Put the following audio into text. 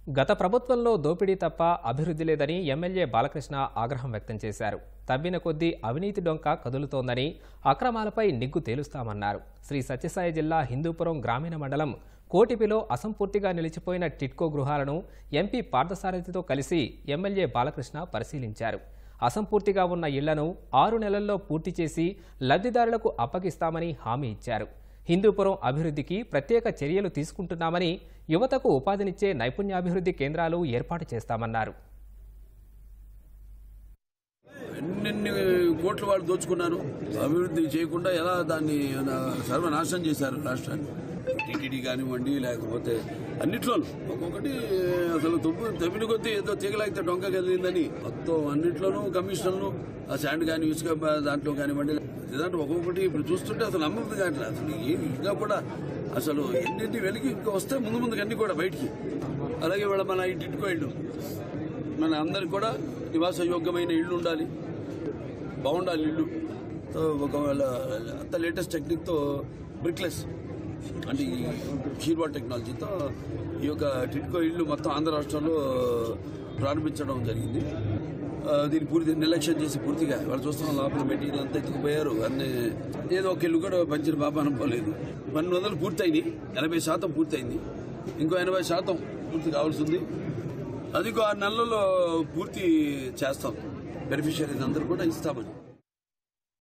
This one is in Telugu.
గత ప్రభుత్వంలో దోపిడీ తప్ప అభివృద్ధి లేదని ఎమ్మెల్యే బాలకృష్ణ ఆగ్రహం వ్యక్తం చేశారు. తవ్విన కొద్దీ అవినీతి డొంక కదులుతోందని, అక్రమాలపై నిగ్గు తేలుస్తామన్నారు. శ్రీ సత్యసాయి జిల్లా హిందూపురం గ్రామీణ మండలం కోటిపిలో అసంపూర్తిగా నిలిచిపోయిన టిట్కో గృహాలను ఎంపీ పార్థసారథితో కలిసి ఎమ్మెల్యే బాలకృష్ణ పరిశీలించారు. అసంపూర్తిగా ఉన్న ఇళ్లను 6 నెలల్లో పూర్తి చేసి లబ్ధిదారులకు అప్పగిస్తామని హామీ ఇచ్చారు. హిందూపురం అభివృద్ధికి ప్రత్యేక చర్యలు తీసుకుంటున్నామని, యువతకు ఉపాధినిచ్చే నైపుణ్యాభివృద్ధి కేంద్రాలు ఏర్పాటు చేస్తామన్నారు. ఎన్నెన్ని కోట్లు వాళ్ళు దోచుకున్నారు, అభివృద్ధి చేయకుండా ఎలా దాన్ని సర్వనాశనం చేశారు రాష్ట్రాన్ని. టీటీడీ కానివ్వండి, లేకపోతే అన్నిట్లోనూ ఒక్కొక్కటి అసలు తవ్విన కొద్దీ ఏదో తీగలైతే డొంక కలిగిందని మొత్తం అన్నిట్లోనూ కమిషన్లు, ఆ శాండ్ కానీ ఇసుక దాంట్లో కానివ్వండి, దాంట్లో ఒక్కొక్కటి ఇప్పుడు చూస్తుంటే అసలు నమ్మకం కావట్లేదు. అసలు ఇంకా కూడా అసలు ఎన్నింటి వెలికి ఇంకా వస్తే ముందుకు అన్ని కూడా బయటికి. అలాగే వాళ్ళ మన ఈ టిట్కో ఇళ్ళు మన అందరికి కూడా నివాస యోగ్యమైన ఇళ్ళు ఉండాలి, బాగుండాలి ఇల్లు. ఒకవేళ అంత లేటెస్ట్ టెక్నిక్తో బ్రిక్లెస్ అంటే ఈ షీర్వాల్ టెక్నాలజీతో ఈ యొక్క టిట్కో ఇళ్ళు మొత్తం ఆంధ్ర రాష్ట్రంలో ప్రారంభించడం జరిగింది. దీన్ని పూర్తి నిర్లక్ష్యం చేసి పూర్తిగా వాళ్ళు చూస్తున్న లోపల మెటీరియల్ అంతా ఎత్తుకుపోయారు. అన్నీ ఏదో ఒక ఇల్లు కూడా పంచిన పాప అనుకోలేదు. 1200 పూర్తయింది, 80% పూర్తయింది. ఇంకో 80% పూర్తి కావాల్సి ఉంది. అది 6 నెలల్లో పూర్తి చేస్తాం. బెనిఫిషియరీస్ అందరూ కూడా ఇస్తామని.